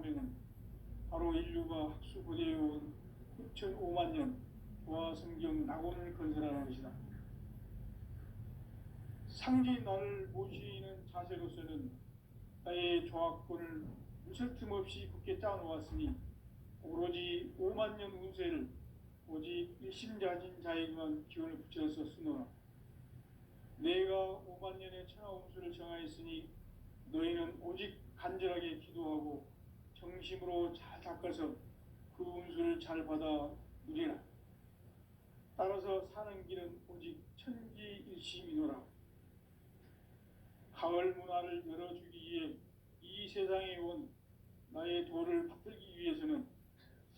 사명은 바로 인류가 학수고대해온 9,500만 년 보화성경 낙원을 건설하는 것이다. 상지 나를 모시는 자세로서는 나의 조합권을 무설틈 없이 굳게 짜놓았으니 오로지 5만 년 운세를 오직 일심자진 자에게만 기운을 붙여서 쓰노라. 내가 5만 년의 천하운수를 정하였으니 너희는 오직 간절하게 기도하고 정심으로 잘 닦아서 그 운수를 잘 받아 누리라. 따라서 사는 길은 오직 천지일심이노라. 가을 문화를 열어주기 위해 이 세상에 온 나의 도를 받들기 위해서는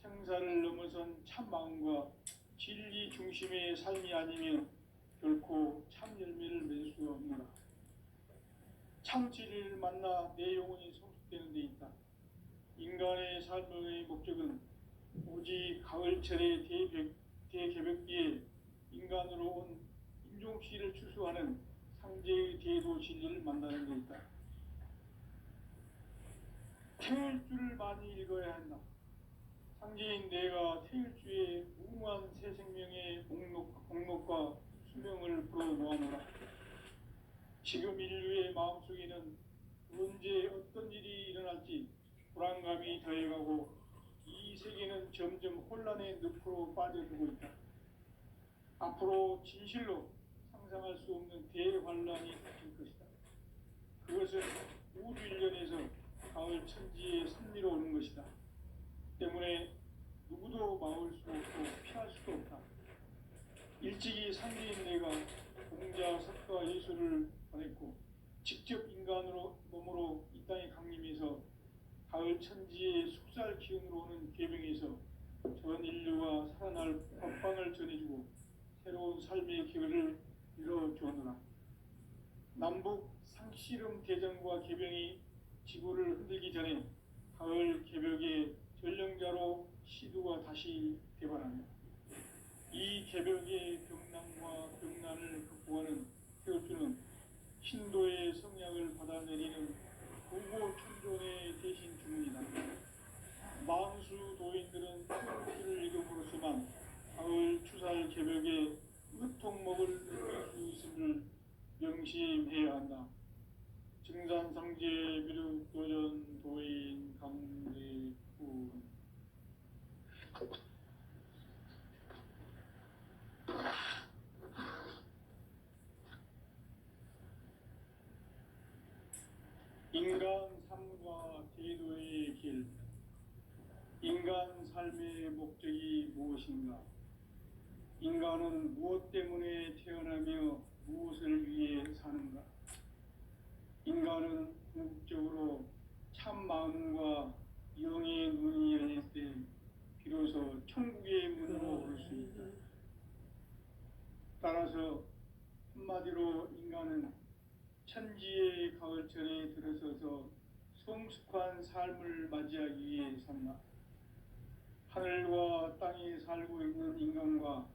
생사를 넘어선 참 마음과 진리 중심의 삶이 아니면 결코 참 열매를 맺을 수 없노라. 참 진리를 만나 내 영혼이 성숙되는 데 있다. 인간의 삶의 목적은 오직 가을철의 대개벽기에 인간으로 온 인종씨를 추수하는 상제의 대도 진리를 만나는 데 있다. 태일주를 많이 읽어야 한다. 상제인 내가 태일주의 무궁한 새 생명의 목록과 수명을 불어모아노라. 지금 인류의 마음속에는 언제 어떤 일이 일어날지 불안감이 더해가고 이 세계는 점점 혼란의 늪으로 빠져들고 있다. 앞으로 진실로 상상할 수 없는 대환란이 닥칠 것이다. 그것은 우주 일련에서 가을 천지의 섭리로 오는 것이다. 때문에 누구도 막을 수 없고 피할 수도 없다. 일찍이 상제인 내가 공자, 석가, 예수를 보냈고 직접 인간으로 몸으로 이 땅에 강림해서 가을 천지의 숙살 기운으로 오는 계명에서 전 인류가 살아날 법방을 전해주고 새로운 삶의 기회를 이뤄주었노라. 남북 상씨름 대전과 계병이 지구를 흔들기 전에 가을 개벽의 전령자로 시두가 다시 개발하며 이 개벽의 병난과 병난을 극복하는 태울주는 신도의 성약을 받아내리는 구고천존의 대신 주문이다. 만수 도인들은 태울주를 읽음으로써만 가을 추살 개벽의 의통목을 느낄 수 있음을 명심해야 한다. 증산상제 비륵 도전 도인 강대군. 인간 삶과 제도의 길. 인간 삶의 목적이 무엇인가? 인간은 무엇 때문에 태어나며 무엇을 위해 사는가? 인간은 궁극적으로 참 마음과 영의 눈이 열릴 때 비로소 천국의 문으로 올 수 있다. 따라서 한마디로 인간은 천지의 가을철에 들어서서 성숙한 삶을 맞이하기 위해 산다. 하늘과 땅에 살고 있는 인간과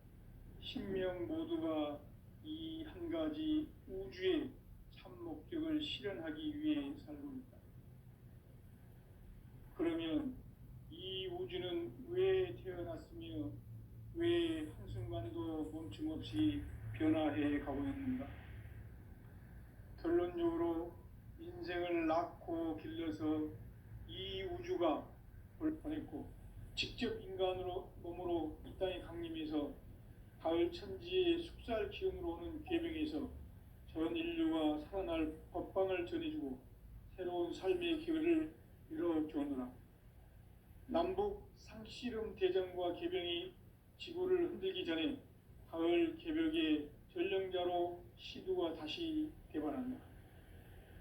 신명 모두가 이 한 가지 우주의 참 목적을 실현하기 위해 살고 있다. 그러면 이 우주는 왜 태어났으며 왜 한순간도 멈춤없이 변화해 가고 있는가? 결론적으로 인생을 낳고 길러서 이 우주가 보냈고 직접 인간으로 몸으로 이 땅에 강림해서 가을 천지의 숙살 기운으로 오는 계명에서 전 인류가 살아날 법방을 전해주고 새로운 삶의 기회를 이뤄주었노라. 남북 상씨름 대전과 계병이 지구를 흔들기 전에 가을 개벽의 전령자로 시두가 다시 개발한다.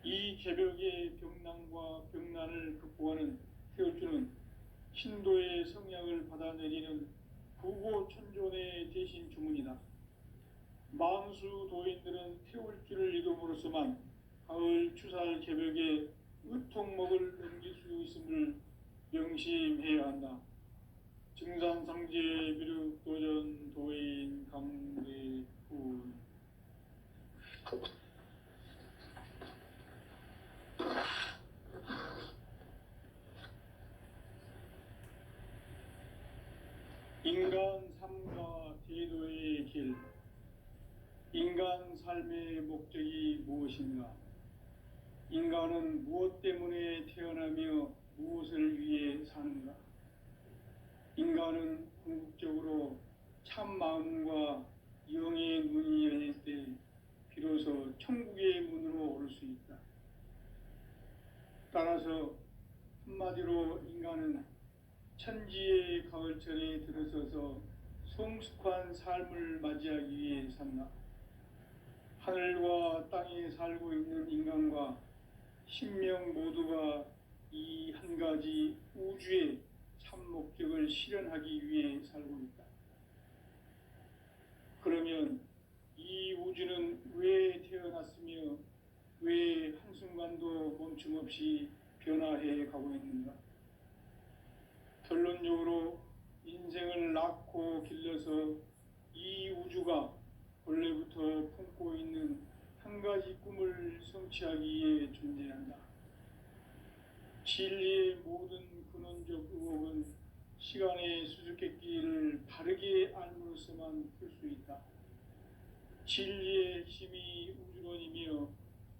이 개벽의 병난과 병난을 극복하는 태울주는 신도의 성약을 받아내리는 구고천존의 대신 주문이다. 만수 도인들은 태울주를 이름으로서만 가을 추살 개벽의 의통목을 넘길 수 있음을 명심해야 한다. 증산상제 비륵 도전 도인 강대군. 인간 삶과 태도의 길, 인간 삶의 목적이 무엇인가? 인간은 무엇 때문에 태어나며 무엇을 위해 사는가? 인간은 궁극적으로 참 마음과 영의 문이 열릴 때 비로소 천국의 문으로 오를 수 있다. 따라서 한마디로 인간은 천지의 가을철에 들어서서 성숙한 삶을 맞이하기 위해 산다. 하늘과 땅에 살고 있는 인간과 신명 모두가 이 한 가지 우주의 참 목적을 실현하기 위해 살고 있다. 그러면 이 우주는 왜 태어났으며 왜 한순간도 멈춤 없이 변화해 가고 있는가? 결론적으로 인생을 낳고 길러서 이 우주가 본래부터 품고 있는 한 가지 꿈을 성취하기 위해 존재한다. 진리의 모든 근원적 의혹은 시간의 수수께끼를 바르게 알므로서만 풀 수 있다. 진리의 힘이 우주론이며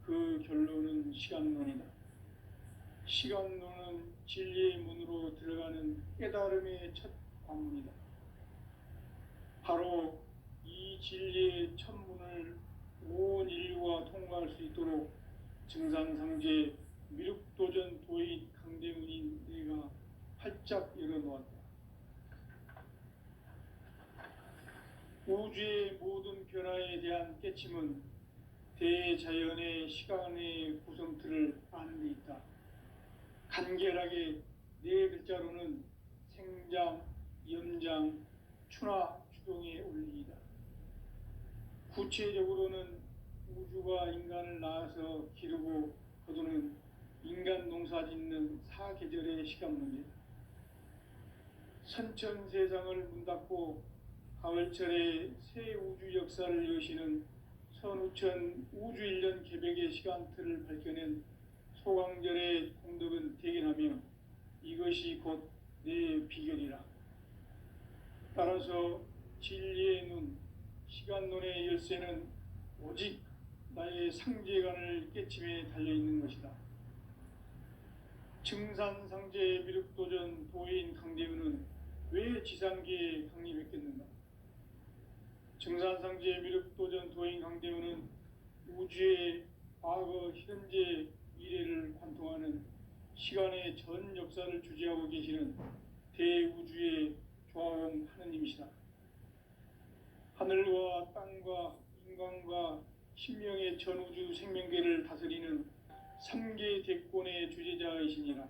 그 결론은 시간론이다. 시간론은 진리의 문으로 들어가는 깨달음의 첫 관문이다. 바로 이 진리의 첫 문을 온 인류가 통과할 수 있도록 증산상제 미륵도전 도인 강대문인 내가 활짝 열어놓았다. 우주의 모든 변화에 대한 깨침은 대자연의 시간의 구성틀을 아는 데 있다. 간결하게 네 글자로는 생장, 염장, 추나 추동의 원리이다. 구체적으로는 우주가 인간을 낳아서 기르고 거두는 인간 농사 짓는 사계절의 시간 문제다. 선천세상을 문 닫고 가을철에 새 우주 역사를 여시는 선우천 우주일년 개백의 시간틀을 밝혀낸 소강절의 공덕은 대견하며 이것이 곧 내 비결이라. 따라서 진리의 눈, 시간론의 열쇠는 오직 나의 상제관을 깨침에 달려있는 것이다. 증산상제 미륵도전 도인 강대훈은 왜 지상계에 강림했겠는가? 증산상제 미륵도전 도인 강대훈은 우주의 과거, 현재, 미래를 관통하는 시간의 전 역사를 주재하고 계시는 대우주의 조화원 하느님이시다. 하늘과 땅과 인간과 신명의 전우주 생명계를 다스리는 3계 대권의 주재자이시니라.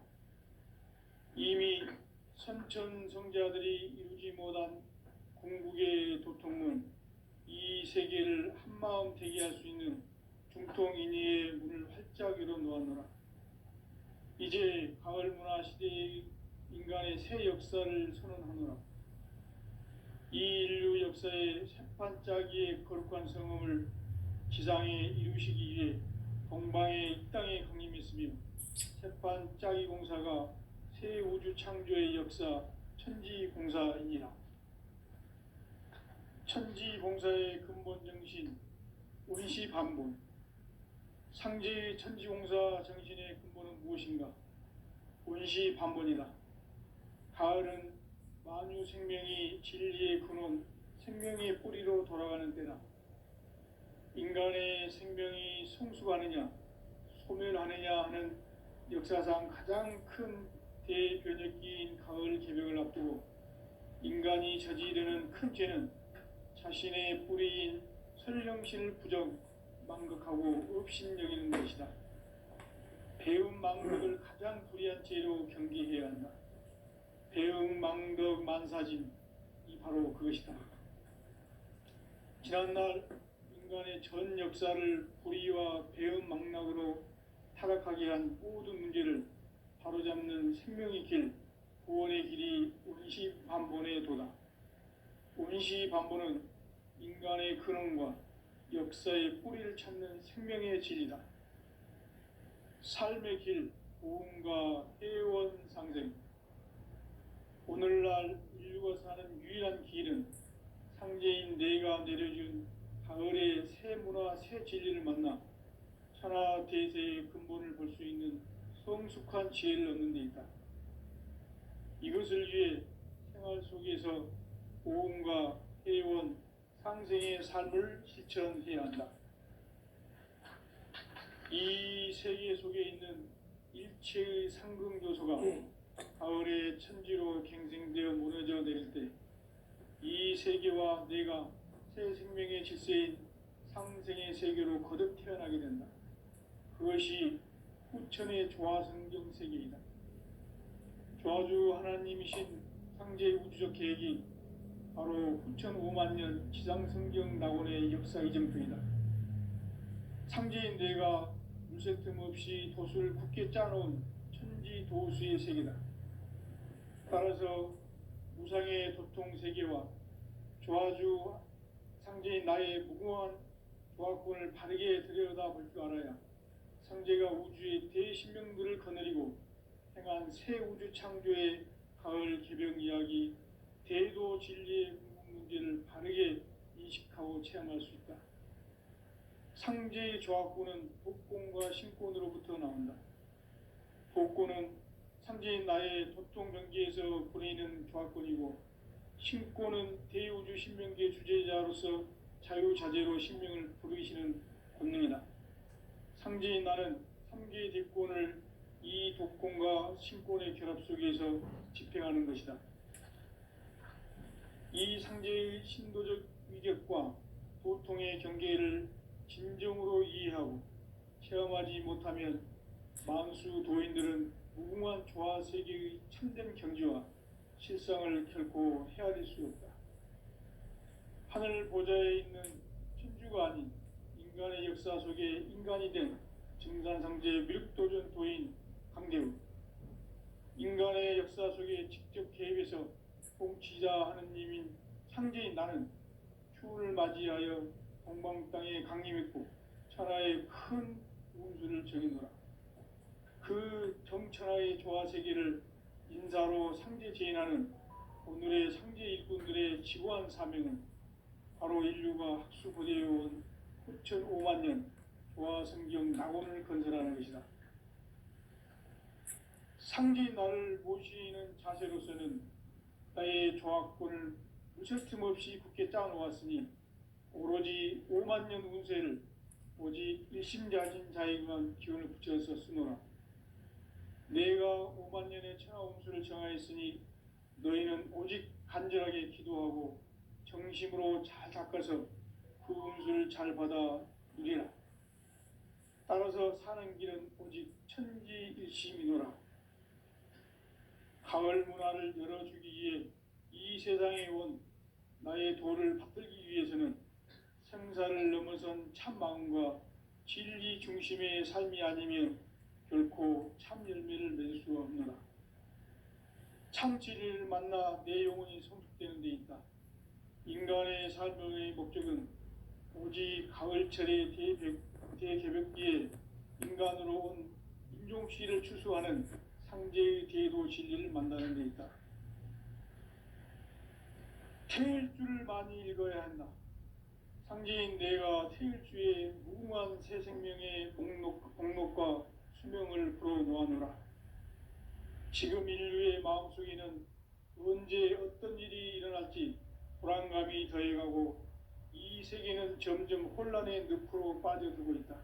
이미 선천성자들이 이루지 못한 궁극의 도통문, 이 세계를 한마음 되게 할 수 있는 중통인의의 문을 활짝 열어놓았노라. 이제 가을 문화 시대의 인간의 새 역사를 선언하노라. 이 인류 역사의 새판짜기의 거룩한 성음을 지상에 이루시기 위해 동방의 이 땅에 강림했으며 새판짜기 공사가 새 우주 창조의 역사 천지봉사이니라. 천지봉사의 근본 정신 운시반본, 상제의 천지공사 정신의 근본은 무엇인가? 운시반본이다. 가을은 만유 생명이 진리의 근원, 생명의 뿌리로 돌아가는 때다. 인간의 생명이 성숙하느냐, 소멸하느냐 하는 역사상 가장 큰 대변혁기인 가을 개벽을 앞두고 인간이 저지르는 큰 죄는 자신의 뿌리인 설령실 부정, 망극하고 업신여기는 것이다. 배움 망덕을 가장 불의한 죄로 경계해야 한다. 배움 망덕 만사진, 이 바로 그것이다. 지난날 인간의 전 역사를 불의와 배움 망락으로 타락하게 한 모든 문제를 바로잡는 생명의 길, 구원의 길이 운시반본의 도다. 운시반본은 인간의 근원과 역사의 뿌리를 찾는 생명의 진리다. 삶의 길, 고음과 회원상생. 오늘날 인류가 사는 유일한 가을의 새 문화, 새 진리를 만나 천하 대세의 근본을 볼 수 있는 성숙한 지혜를 얻는 데 있다. 이것을 위해 생활 속에서 보험과 회원, 상생의 삶을 실천해야 한다. 이 세계 속에 있는 일체의 상승 요소가 가을의 천지로 갱생되어 무너져 내릴 때 이 세계와 내가 새 생명의 질서인 상생의 세계로 거듭 태어나게 된다. 그것이 후천의 조화성경 세계이다. 조화주 하나님이신 상제의 우주적 계획이 바로 후천 5만 년 지상성경 낙원의 역사 이정표이다. 상제인 내가 물새 틈 없이 도수를 굳게 짜놓은 천지 도수의 세계다. 따라서 무상의 도통 세계와 조화주 상제인 나의 무궁한 조화권을 바르게 들여다볼 줄 알아야 상제가 우주의 대신명들을 거느리고 행한 새 우주 창조의 가을 개병 이야기, 대도 진리의 궁극 문제를 바르게 인식하고 체험할 수 있다. 상제의 조화권은 복권과 신권으로부터 나온다. 복권은 상제인 나의 도통 경계에서 보내는 조화권이고, 신권은 대우주 신명계 주제자로서 자유자재로 신명을 부르시는 권능이다. 상제인 나는 3개의 대권을 이 도권과 신권의 결합 속에서 집행하는 것이다. 이 상제의 신도적 위격과 도통의 경계를 진정으로 이해하고 체험하지 못하면 만수 도인들은 무궁한 조화 세계의 참된 경지와 실상을 결코 헤아릴 수 없다. 하늘 보좌에 있는 천주가 아닌 인간의 역사 속에 인간이 된 증산상제 미륵도전 도인 강대우, 인간의 역사 속에 직접 개입해서 통치자 하느님인 상제인 나는 추운을 맞이하여 동방 땅에 강림했고 천하의 큰 운수를 정해노라. 그 정천하의 조화세계를 인사로 상제 제인하는 오늘의 상제 일꾼들의 지고한 사명은 바로 인류가 학수고대해온 후천 5만 년 조화성경 낙원을 건설하는 것이다. 상제인 나를 모시는 자세로서는 나의 조화권을 무쇠틈 없이 굳게 짜놓았으니 오로지 5만 년 운세를 오직 일심자진 자에게만 기운을 붙여서 쓰노라. 내가 5만 년의 천하 운수를 정하였으니 너희는 오직 간절하게 기도하고 정심으로 잘 닦아서 그 운수를 잘 받아 누리라. 따라서 사는 길은 오직 천지일심이노라. 가을 문화를 열어주기 위해 이 세상에 온 나의 도를 받들기 위해서는 생사를 넘어선 참 마음과 진리 중심의 삶이 아니면 결코 참 열매를 맺을 수 없노라. 참 진리를 만나 내 영혼이 성숙되는 데 있다. 인간의 삶의 목적은 오직 가을철의 대개벽기에 인간으로 온 인종시를 추수하는 상제의 대도 진리를 만나는 데 있다. 태일주를 많이 읽어야 한다. 상제인 내가 태일주의 무궁한 새 생명의 목록과 수명을 불어놓아노라. 지금 인류의 마음속에는 언제 어떤 일이 일어날지 불안감이 더해가고 이 세계는 점점 혼란의 늪으로 빠져들고 있다.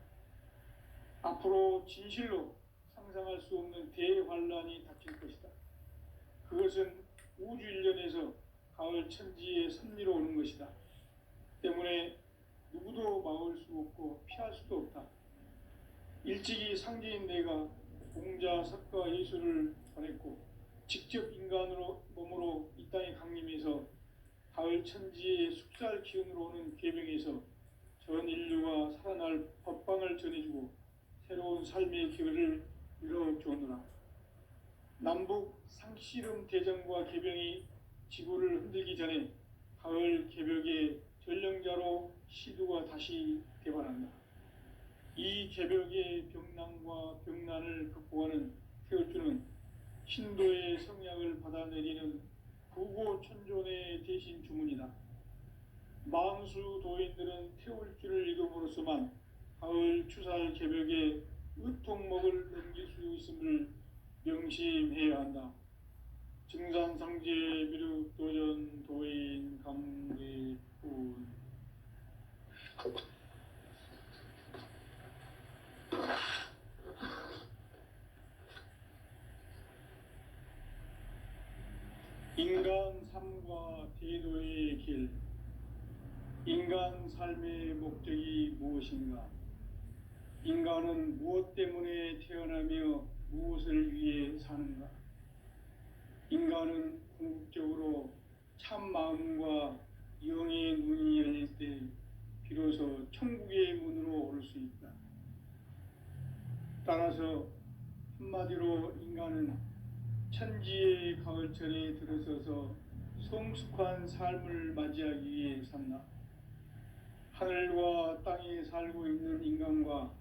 앞으로 진실로 상상할 수 없는 대환란이 닥칠 것이다. 그것은 우주 일련에서 가을 천지의 섭리로 오는 것이다. 때문에 누구도 막을 수 없고 피할 수도 없다. 일찍이 상제인 내가 공자, 석가, 예수를 전했고 직접 인간으로 몸으로 이 땅에 강림해서 가을 천지의 숙살 기운으로 오는 계병에서 전 인류가 살아날 법방을 전해주고 새로운 삶의 기회를 이뤄주었노라. 남북 상씨름 대전과 계병이 지구를 흔들기 전에 가을 개벽의 전령자로 시두가 다시 개발한다. 이 개벽의 병난과 병난을 극복하는 태울주는 신도의 성약을 받아내리는 구고천존의 대신 주문이다. 만수 도인들은 태울 길을 잃어버렸지만 가을 추살 개벽에 의통목을 넘길 수 있음을 명심해야 한다. 증산상제 미륵 도전 도인 강대훈. 인간 삶과 대도의 길. 인간 삶의 목적이 무엇인가? 인간은 무엇 때문에 태어나며 무엇을 위해 사는가? 인간은 궁극적으로 참 마음과 영의 눈이 열릴 때 비로소 천국의 문으로 올 수 있다. 따라서 한마디로 인간은 천지의 가을철에 들어서서 성숙한 삶을 맞이하기 위해 산다. 하늘과 땅에 살고 있는 인간과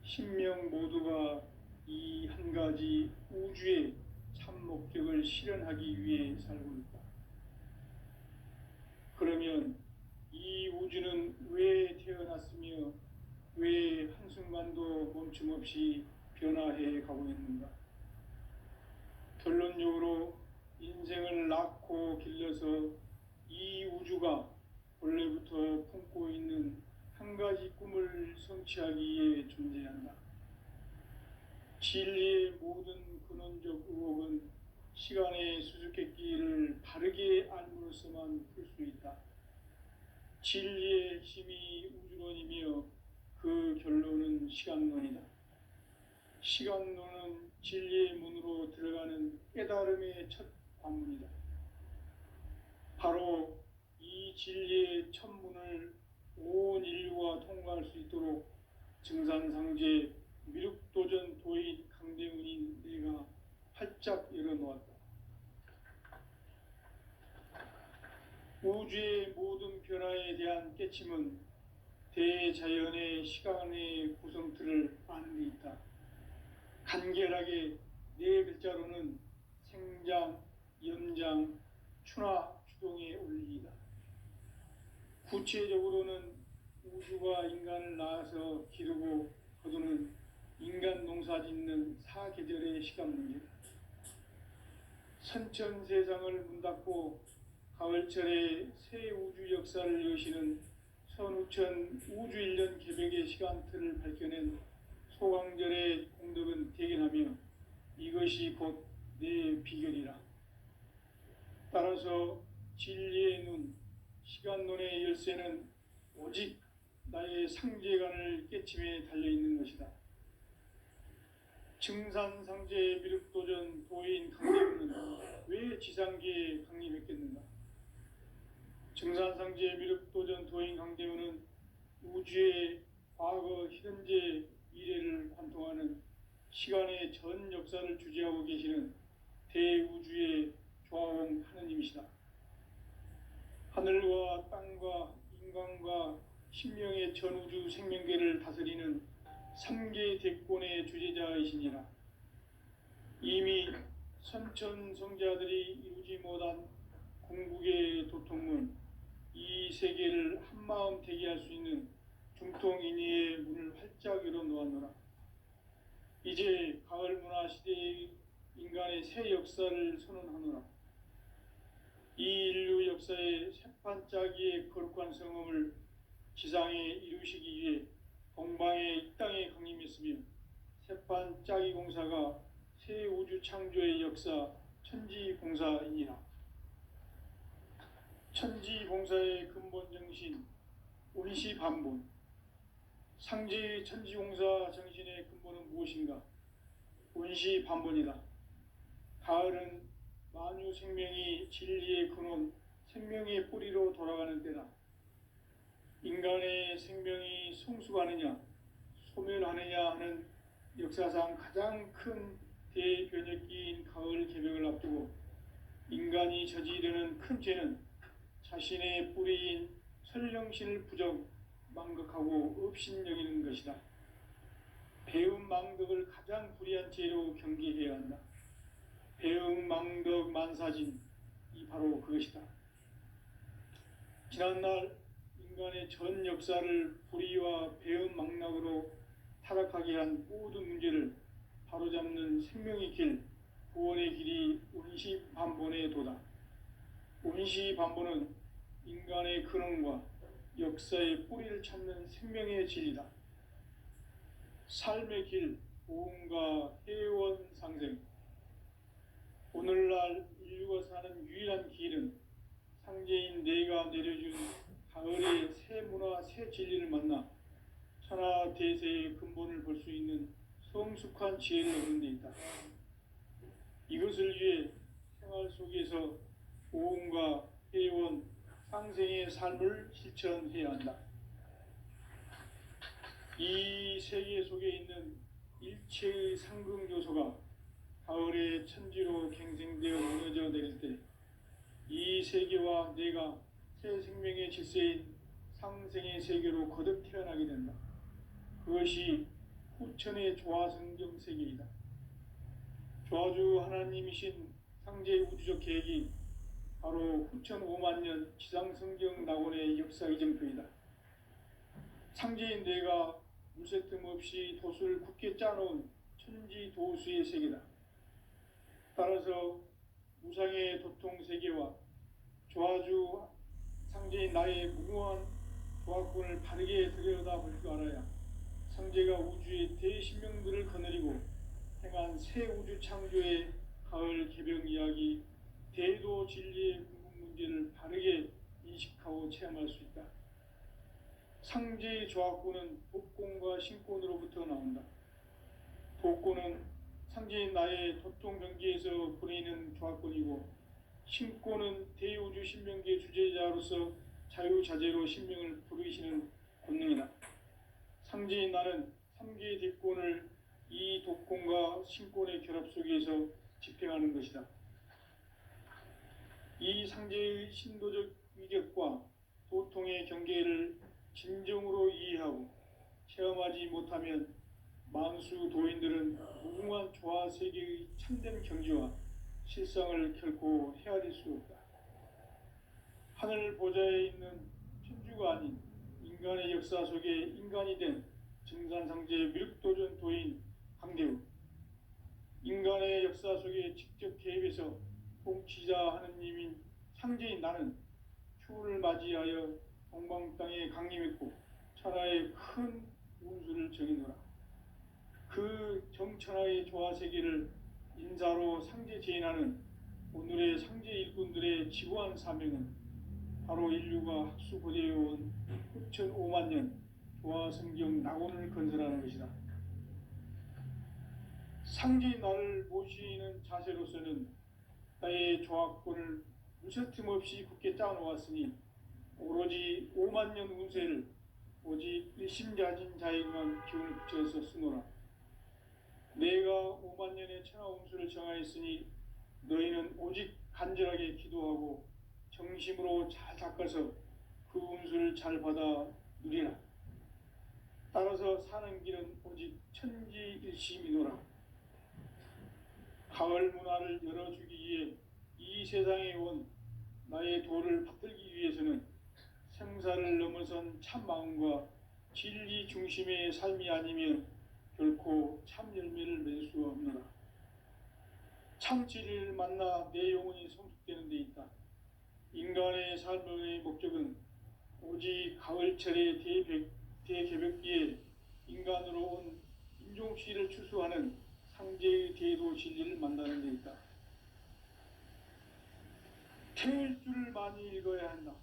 신명 모두가 이 한 가지 우주의 참 목적을 실현하기 위해 살고 있다. 그러면 이 우주는 왜 태어났으며 왜 한순간도 멈춤없이 변화해 가고 있는가? 결론적으로 인생을 낳고 길러서 이 우주가 원래부터 품고 있는 한 가지 꿈을 성취하기 위해 존재한다. 진리의 모든 근원적 의혹은 시간의 수수께끼를 바르게 알므로써만 풀 수 있다. 진리의 핵심이 우주론이며 그 결론은 시간론이다. 시간론은 진리의 문으로 들어가는 깨달음의 첫 관문이다. 바로 이 진리의 첫 문을 온 인류가 통과할 수 있도록 증산상제 미륵도전 도인 강대훈인 내가 활짝 열어놓았다. 우주의 모든 변화에 대한 깨침은 대자연의 시간의 구성틀을 아는 데 있다. 간결하게 네 글자로는 생장, 연장, 추나 추동의 원리이다. 구체적으로는 우주가 인간을 낳아서 기르고 거두는 인간 농사 짓는 사계절의 시간 문제다. 선천세상을 문닫고 가을철에 새 우주 역사를 여시는 선우천 우주일년 개벽의 시간틀을 밝혀낸 소강절의 공덕은 대견하며 이것이 곧 내 비결이라. 따라서 진리의 눈, 시간론의 열쇠는 오직 나의 상제관을 깨침에 달려있는 것이다. 증산상제 미륵도전 도인 강대훈은 왜 지상계에 강림했겠는가? 증산상제 미륵도전 도인 강대훈은 우주의 과거, 현재, 미래를 관통하는 시간의 전 역사를 주재하고 계시는 대우주의 조화원 하느님이시다. 하늘과 땅과 인간과 신명의 전우주 생명계를 다스리는 3개 대권의 주재자이시니라. 이미 선천성자들이 이루지 못한 궁극의 도통문, 이 세계를 한마음 되게 할 수 있는 중통인의의 문을 활짝 열어놓았노라. 이제 가을 문화 시대의 인간의 새 역사를 선언하노라. 이 인류 역사의 새판짜기의 거룩한 성험을 지상에 이루시기 위해 동방의 이 땅에 강림했으며 새판짜기 공사가 새 우주 창조의 역사 천지봉사이니라. 천지봉사의 근본 정신 운시반본. 상제의 천지공사 정신의 근본은 무엇인가? 운시반본이다. 가을은 만유 생명이 진리의 근원, 생명의 뿌리로 돌아가는 때다. 인간의 생명이 성숙하느냐, 소멸하느냐 하는 역사상 가장 큰 대변혁기인 가을 개벽을 앞두고 인간이 저지르는 큰 죄는 자신의 뿌리인 설령신을 부정, 망극하고 업신여기는 것이다. 배움 망덕을 가장 불의한 죄로 경계해야 한다. 배움 망덕 만사진, 이 바로 그것이다. 지난날 인간의 전 역사를 불의와 배은망락으로 타락하게 한 모든 문제를 바로잡는 생명의 길, 구원의 길이 운시반본의 도다. 운시반본은 인간의 근원과 역사의 뿌리를 찾는 생명의 진리다. 삶의 길, 보험과 회원 상생. 오늘날 인류가 사는 유일한 길은 상제인 내가 내려준 가을의 새 문화, 새 진리를 만나 천하 대세의 근본을 볼 수 있는 성숙한 지혜를 얻는 데 있다. 이것을 위해 생활 속에서 보험과 회원, 상생의 삶을 실천해야 한다. 이 세계 속에 있는 일체의 상승 요소가 가을의 천지로 갱생되어 무너져 내릴 때 이 세계와 내가 새 생명의 질서인 상생의 세계로 거듭 태어나게 된다. 그것이 후천의 조화성경 세계이다. 조화주 하나님이신 상제의 우주적 계획이 바로 후천 5만 년 지상성경 낙원의 역사 이정표이다. 상제인 내가 물새 틈 없이 도수를 굳게 짜놓은 천지 도수의 세계다. 따라서 무상의 도통 세계와 조화주 상제인 나의 무모한 조화권을 바르게 들여다볼 줄 알아야 상제가 우주의 대신명들을 거느리고 행한 새 우주 창조의 가을 개병 이야기, 대도 진리의 궁극 문제를 바르게 인식하고 체험할 수 있다. 상제의 조화권은 복권과 신권으로부터 나온다. 복권은 상제인 나의 도통 경계에서 보내는 조화권이고, 신권은 대우주 신명기의 주제자로서 자유자재로 신명을 부르시는 권능이다. 상제인 나는 3개의 대권을 이 독권과 신권의 결합 속에서 집행하는 것이다. 이 상제의 신도적 위격과 도통의 경계를 진정으로 이해하고 체험하지 못하면 만수 도인들은 무궁한 조화 세계의 참된 경지와 실상을 결코 헤아릴 수 없다. 하늘 보좌에 있는 천주가 아닌 인간의 역사 속에 인간이 된 증산상제의 밀도전 도인 강대우, 인간의 역사 속에 직접 개입해서 통치자 하느님인 상제인 나는 추운을 맞이하여 동방 땅에 강림했고 천하의 큰 운수를 정해노라. 그 정천하의 조화세계를 인사로 상제 제인하는 오늘의 상제 일꾼들의 지고한 사명은 바로 인류가 학수고대해온 후천 5만 년 조화성경 낙원을 건설하는 것이다. 상제인 나를 모시는 자세로서는 나의 조화권을 무쇠틈 없이 굳게 짜놓았으니 오로지 5만 년 운세를 오직 일심자진 자에게만 기운을 붙여서 쓰노라. 내가 5만 년의 천하 운수를 정하였으니 너희는 오직 간절하게 기도하고 정심으로 잘 닦아서 그 운수를 잘 받아 누리라. 따라서 사는 길은 오직 천지일심이노라. 가을 문화를 열어주기 위해 이 세상에 온 나의 도를 받들기 위해서는 생사를 넘어선 참 마음과 진리 중심의 삶이 아니면 결코 참 열매를 맺을 수 없노라. 참 진리를 만나 내 영혼이 성숙되는 데 있다. 인간의 삶의 목적은 오직 가을철의 대개벽기에 인간으로 온 인종시를 추수하는 상제의 대도 진리를 만나는 데 있다. 태일주를 많이 읽어야 한다.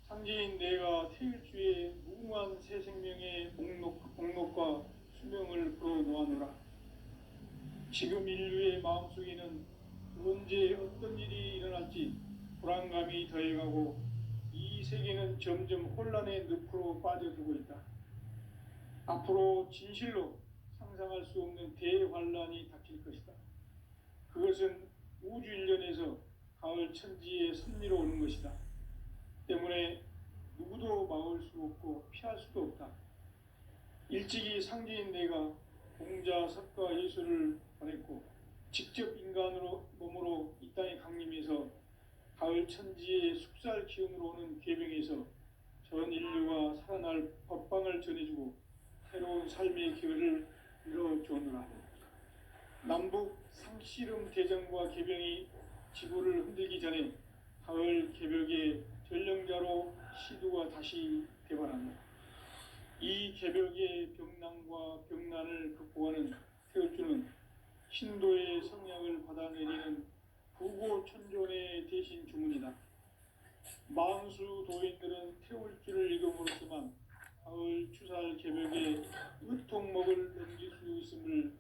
상제인 내가 태일주의 무궁한 새 생명의 목록과 수명을 풀어놓아노라. 지금 인류의 마음속에는 언제 어떤 일이 일어날지 불안감이 더해가고 이 세계는 점점 혼란의 늪으로 빠져들고 있다. 앞으로 진실로 상상할 수 없는 대환란이 닥칠 것이다. 그것은 우주 일련에서 가을 천지의 섭리로 오는 것이다. 때문에 누구도 막을 수 없고 피할 수도 없다. 일찍이 상제인 내가 공자, 석가, 예수를 보냈고 직접 인간으로 몸으로 이 땅에 강림해서 가을 천지의 숙살 기운으로 오는 계병에서 전 인류가 살아날 법방을 전해주고 새로운 삶의 기회를 열어주느라. 남북 상씨름 대전과 개병이 지구를 흔들기 전에 가을 개벽의 전령자로 시두가 다시 대발한다. 이 개벽의 병난과 병난을 극복하는 태울주는 신도의 성약을 받아내리는 부고천존의 대신 주문이다. 만수 도인들은 태울주를 읽음으로써만 가을 추살 개벽에 의통목을 넘길 수 있음을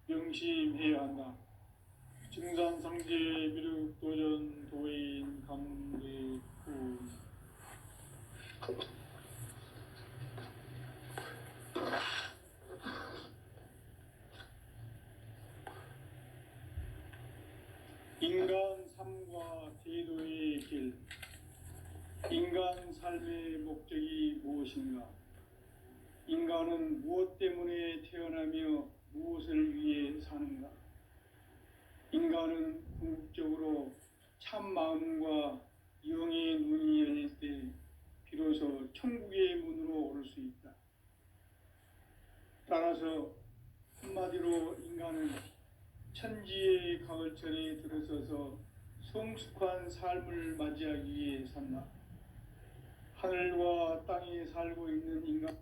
명심해야 한다. 증산상제 미륵도전 도인 감대군. 인간 삶과 제도의 길. 인간 삶의 목적이 무엇인가? 인간은 무엇 때문에 태어나며 무엇을 위해 사는가? 인간은 궁극적으로 참 마음과 영의 눈이 열릴 때 비로소 천국의 문으로 오를 수 있다. 따라서 한마디로 인간은 천지의 가을철에 들어서서 성숙한 삶을 맞이하기 위해 산다. 하늘과 땅에 살고 있는 인간,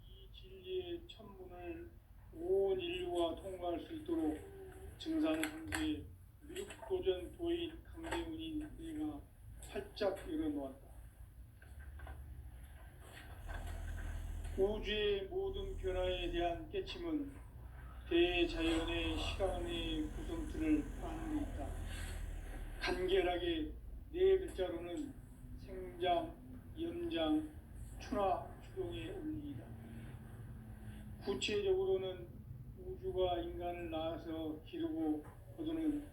이 진리의 천문을 온 인류가 통과할 수 있도록 증산상제 미륵도전 도인 강대훈이 내가 활짝 열어놓았다. 우주의 모든 변화에 대한 깨침은 대자연의 시간의 구성틀을 안고 있다. 간결하게 네 글자로는 생장, 연장, 추나 추동의 원리이다. 구체적으로는 우주가 인간을 낳아서 기르고 거두는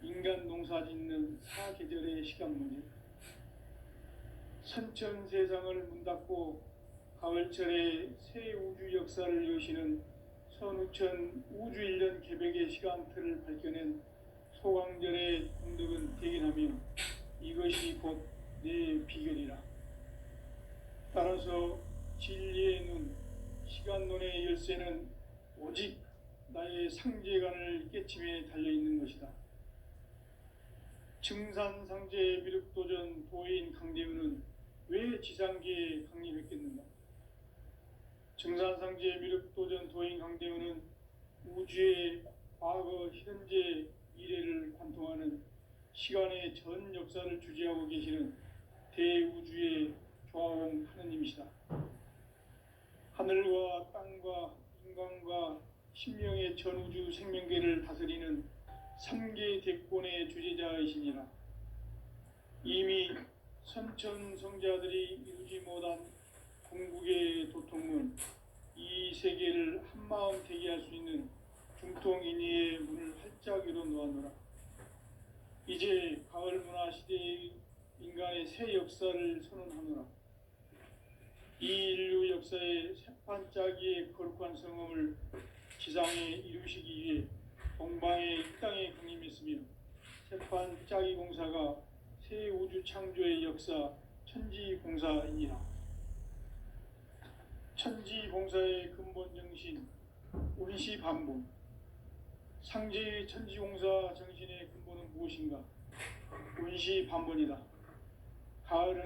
인간 농사 짓는 사계절의 시간 문제. 선천 세상을 문 닫고 가을철에 새 우주 역사를 여시는 선우천 우주 1년 개벽의 시간틀을 밝혀낸 소강절의 공덕은 대견하며 이것이 곧 내 비결이라. 따라서 진리의 눈, 시간론의 열쇠는 오직 나의 상제관을 깨침에 달려있는 것이다. 증산상제 미륵도전 도인 강대훈은 왜 지상계에 강림했겠는가? 증산상제 미륵도전 도인 강대훈은 우주의 과거, 현재, 미래를 관통하는 시간의 전 역사를 주재하고 계시는 대우주의 조화원 하느님이시다. 하늘과 땅과 인간과 신명의 전우주 생명계를 다스리는 3계 대권의 주재자이시니라. 이미 선천성자들이 이루지 못한 궁극의 도통문, 이 세계를 한마음 되게 할 수 있는 중통인의의 문을 활짝 열어놓았노라. 이제 가을 문화 시대의 인간의 새 역사를 선언하노라. 이 인류 역사의 새판짜기의 거룩한 성음을 지상에 이루시기 위해 동방의 이 땅에 강림했으며 새판짜기 공사가 새 우주 창조의 역사 천지공사이니라. 천지공사의 근본 정신 운시반본. 상제의 천지공사 정신의 근본은 무엇인가? 운시반본이다. 가을은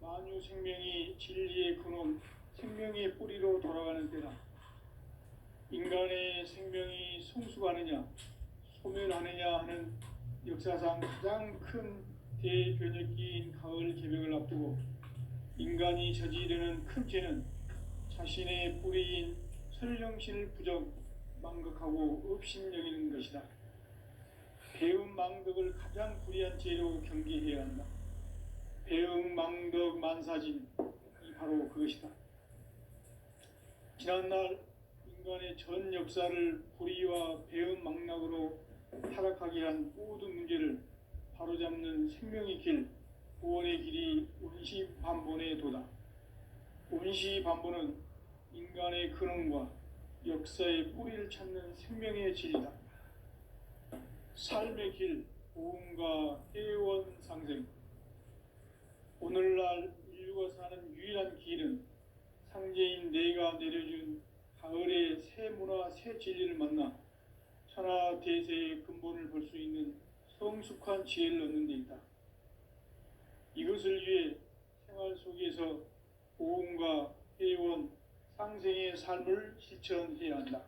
만유 생명이 진리의 근원, 생명의 뿌리로 돌아가는 때다. 인간의 생명이 성숙하느냐, 소멸하느냐 하는 역사상 가장 큰 대변혁기인 가을 개벽을 앞두고 인간이 저지르는 큰 죄는 자신의 뿌리인 설령신을 부정, 망극하고 업신여기는 것이다. 배움 망덕을 가장 불의한 죄로 경계해야 한다. 배움 망덕 만사진, 이 바로 그것이다. 지난날 인간의 전 역사를 불의와 배움 망락으로 타락하게 한 모든 문제를 바로잡는 생명의 길, 구원의 길이 운시반본의 도다. 운시반본은 인간의 근원과 역사의 뿌리를 찾는 생명의 진리다. 삶의 길, 고음과 회원상생. 오늘날 인류가 사는 유일한 길은 상제인 내가 내려준 가을의 새 문화, 새 진리를 만나 천하 대세의 근본을 볼 수 있는 성숙한 지혜를 얻는 데 있다. 이것을 위해 생활 속에서 고음과 회원, 상생의 삶을 실천해야 한다.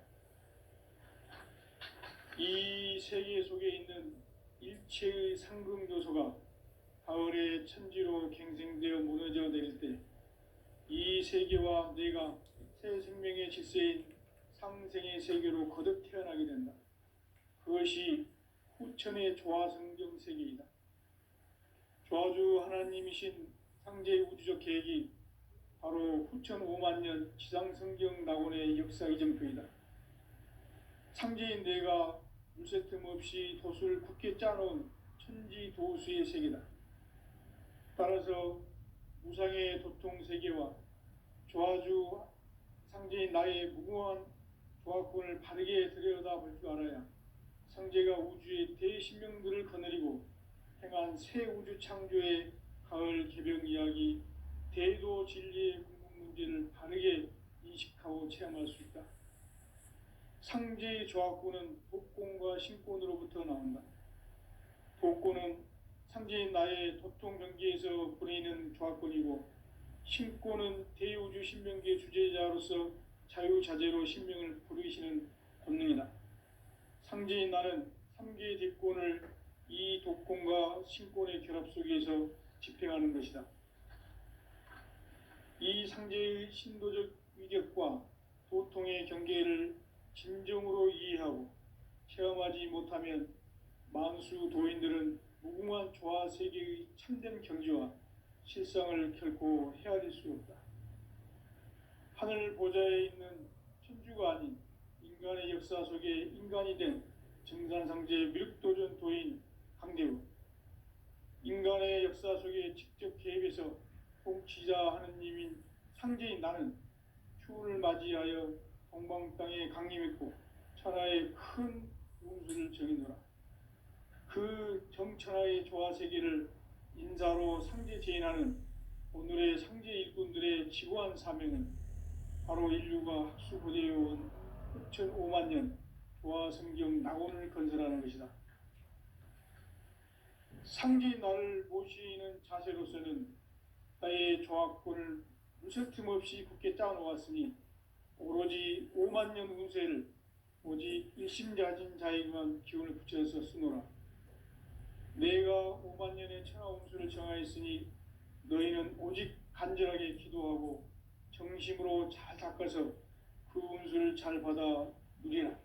이 세계 속에 있는 일체의 상금 요소가 가을의 천지로 갱생되어 무너져 내릴 때 이 세계와 내가 새 생명의 질서인 상생의 세계로 거듭 태어나게 된다. 그것이 후천의 조화성경 세계이다. 조화주 하나님이신 상제의 우주적 계획이 바로 후천 5만 년 지상성경 낙원의 역사 이정표이다. 상제인 내가 물새 틈 없이 도수를 굳게 짜놓은 천지 도수의 세계다. 따라서 무상의 도통 세계와 조화주 상제인 나의 무궁한 조화권을 바르게 들여다볼 줄 알아야 상제가 우주의 대신명들을 거느리고 행한 새 우주 창조의 가을 개병 이야기, 대도 진리의 궁극 문제를 바르게 인식하고 체험할 수 있다. 상제의 조화권은 독권과 신권으로부터 나온다. 독권은 상제인 나의 도통 경계에서 보내는 조화권이고, 신권은 대우주 신명기의 주제자로서 자유자재로 신명을 부르시는 권능이다. 상제인 나는 3개의 대권을 이 독권과 신권의 결합 속에서 집행하는 것이다. 이 상제의 신도적 위격과 도통의 경계를 진정으로 이해하고 체험하지 못하면 만수 도인들은 무궁한 조화 세계의 참된 경지와 실상을 결코 헤아릴 수 없다. 하늘 보좌에 있는 천주가 아닌 인간의 역사 속에 인간이 된 정산상제 미륵도전 도인 강대우, 인간의 역사 속에 직접 개입해서 통치자 하느님인 상제인 나는 추운을 맞이하여 동방 땅에 강림했고 천하의 큰 운수를 정해노라. 그 정천하의 조화 세계를 인사로 상제 제인하는 오늘의 상제 일꾼들의 지고한 사명은 바로 인류가 학수고대해온 6,5만 년 조화 성경 낙원을 건설하는 것이다. 상제인 나를 모시는 자세로서는 나의 조화권을 무색 틈 없이 굳게 짜놓았으니 오로지 5만 년 운세를 오직 일심자진 자에게만 기운을 붙여서 쓰노라. 내가 5만 년의 천하 운수를 정하였으니 너희는 오직 간절하게 기도하고 정심으로 잘 닦아서 그 운수를 잘 받아 누리라.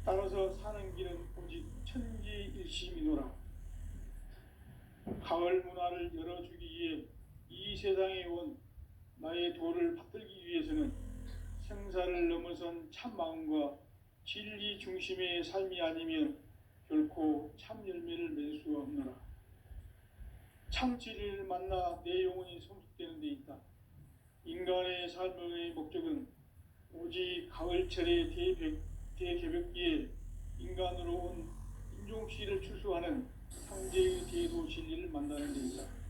따라서 사는 길은 오직 천지일심이노라. 가을 문화를 열어주기 위해 이 세상에 온 나의 도를 받들기 위해서는 생사를 넘어선 참 마음과 진리 중심의 삶이 아니면 결코 참 열매를 맺을 수가 없노라. 참 진리를 만나 내 영혼이 성숙되는 데 있다. 인간의 삶의 목적은 오직 가을철의 대개벽기에 인간으로 온 인종씨를 추수하는 상제의 대도 진리를 만나는 데 있다.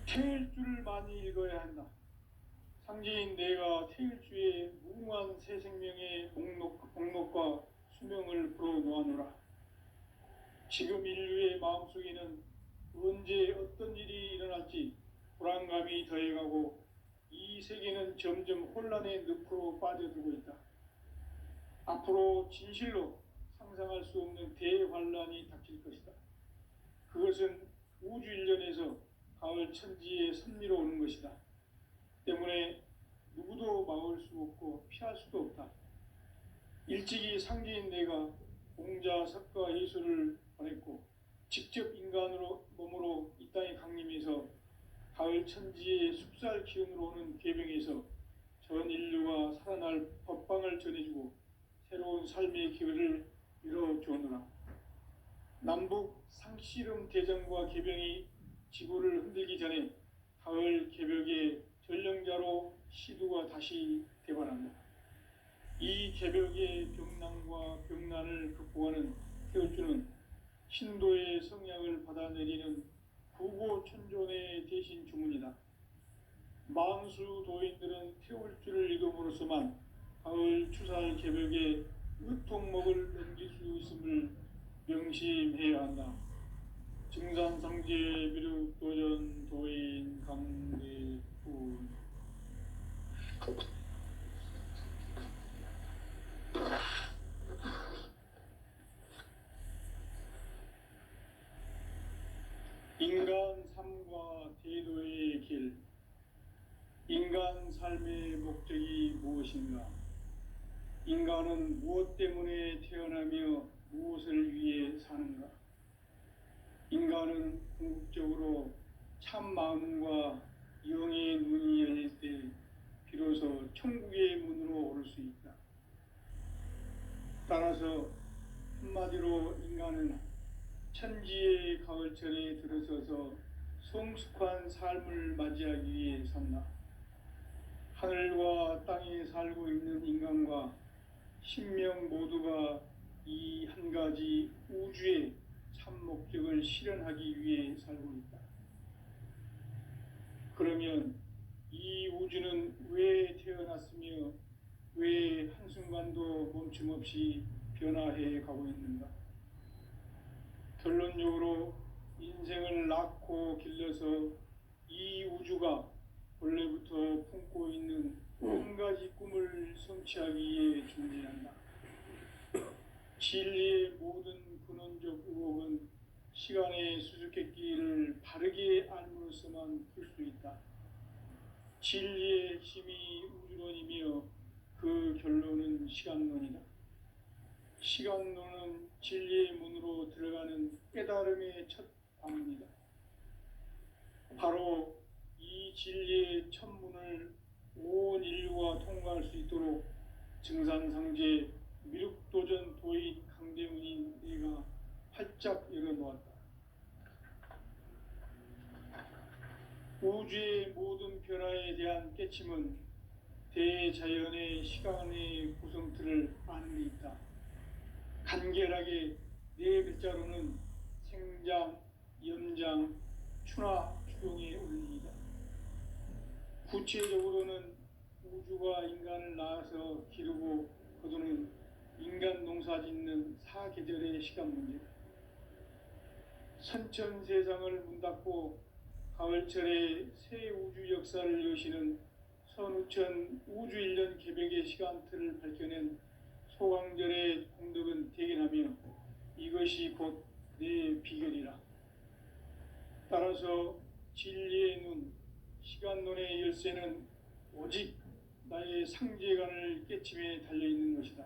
태일주를 많이 읽어야 한다. 상제인 내가 태일주의 무궁한 새 생명의 목록과 수명을 불어놓아노라. 지금 인류의 마음속에는 언제 어떤 일이 일어날지 불안감이 더해가고 이 세계는 점점 혼란의 늪으로 빠져들고 있다. 앞으로 진실로 상상할 수 없는 대환란이 닥칠 것이다. 그것은 우주 일련에서 가을 천지의 섭리로 오는 것이다. 때문에 누구도 막을 수 없고 피할 수도 없다. 일찍이 상제인 내가 공자, 석가, 예수를 보냈고 직접 인간으로 몸으로 이 땅에 강림해서 가을 천지의 숲살 기운으로 오는 계병에서 전 인류가 살아날 법방을 전해주고 새로운 삶의 기회를 열어주었노라. 남북 상씨름 대전과 계병이 지구를 흔들기 전에 가을 개벽의 전령자로 시두가 다시 대발한다. 이 개벽의 병난과 병난을 극복하는 태울주는 신도의 성약을 받아내리는 구고천존의 대신 주문이다. 망수 도인들은 태울 줄을 읽음으로써만 가을 추살 개벽에 의통목을 넘길 수 있음을 명심해야 한다. 증산상제 미륵도전 도인 강대군. 인간 삶과 대도의 길. 인간 삶의 목적이 무엇인가? 인간은 무엇 때문에 태어나며 무엇을 위해 사는가? 인간은 궁극적으로 참 마음과 영의 눈이 열릴 때 비로소 천국의 문으로 오를 수 있다. 따라서 한마디로 인간은 천지의 가을철에 들어서서 성숙한 삶을 맞이하기 위해 산다. 하늘과 땅에 살고 있는 인간과 신명 모두가 이 한 가지 우주의 참 목적을 실현하기 위해 살고 있다. 그러면 이 우주는 왜 태어났으며 왜 한순간도 멈춤없이 변화해 가고 있는가? 결론적으로 인생을 낳고 길러서 이 우주가 본래부터 품고 있는 한 가지 꿈을 성취하기 위해 존재한다. 진리의 모든 근원적 의혹은 시간의 수수께끼를 바르게 알므로써만 풀 수 있다. 진리의 힘이 우주론이며 그 결론은 시간론이다. 시간론은 진리의 문으로 들어가는 깨달음의 첫 관문이다. 바로 이 진리의 첫 문을 온 인류가 통과할 수 있도록 증산상제 미륵도전 도인 강대훈인 내가 활짝 열어놓았다. 우주의 모든 변화에 대한 깨침은 대자연의 시간의 구성틀을 아는 데 있다. 간결하게 네 글자로는 생장, 염장, 추나 추동의 원리이다. 구체적으로는 우주가 인간을 낳아서 기르고 거두는 인간 농사 짓는 사계절의 시간 문제다. 선천 세상을 문 닫고 가을철에 새 우주 역사를 여시는 선우천 우주 1년 개벽의 시간틀을 밝혀낸 소강절의 공덕은 대견하며 이것이 곧 내 비결이라. 따라서 진리의 눈, 시간론의 열쇠는 오직 나의 상제관을 깨침에 달려있는 것이다.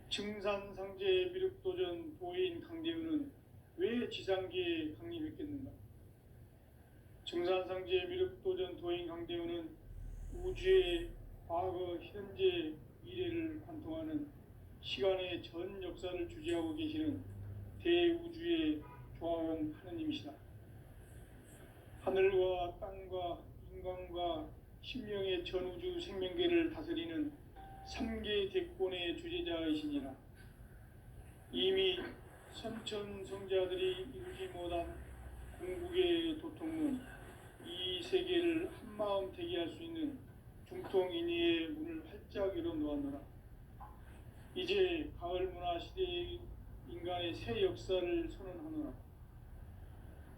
증산상제 미륵도전 도인 강대훈은 왜 지상계에 강림했겠는가? 증산상제 미륵도전 도인 강대훈은 우주의 과거, 현재, 미래를 관통하는 시간의 전 역사를 주재하고 계시는 대우주의 조화원 하느님이시다. 하늘과 땅과 인간과 신명의 전우주 생명계를 다스리는 3개 대권의 주재자이시니라. 이미 선천성자들이 이루지 못한 궁극의 도통문, 이 세계를 한마음 되게 할 수 있는 중통인의의 문을 활짝 열어놓았노라. 이제 가을 문화 시대의 인간의 새 역사를 선언하노라.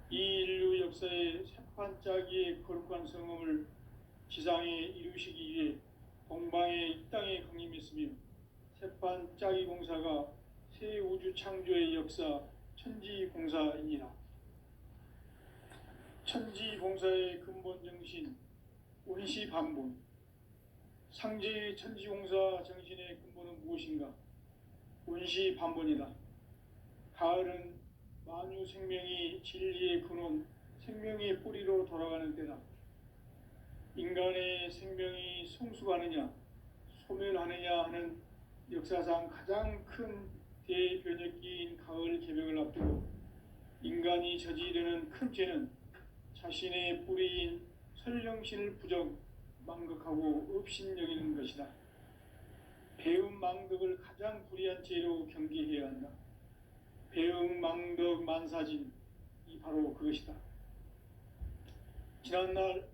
이 인류 역사의 새판짜기의 거룩한 성음을 지상에 이루시기 위해 동방의 이 땅에 강림했으며 새판짜기 공사가 새 우주 창조의 역사 천지봉사이니라. 천지봉사의 근본 정신 원시반본. 상제의 천지공사 정신의 근본은 무엇인가? 원시반본이다. 가을은 만유 생명이 진리의 근원, 생명의 뿌리로 돌아가는 때다. 인간의 생명이 성숙하느냐, 소멸하느냐 하는 역사상 가장 큰 대변혁기인 가을 개벽을 앞두고 인간이 저지르는 큰 죄는 자신의 뿌리인 설령신을 부정, 망극하고 업신여기는 것이다. 배운 망덕을 가장 불의한 죄로 경계해야 한다. 배응망덕 만사진 이 바로 그것이다. 지난날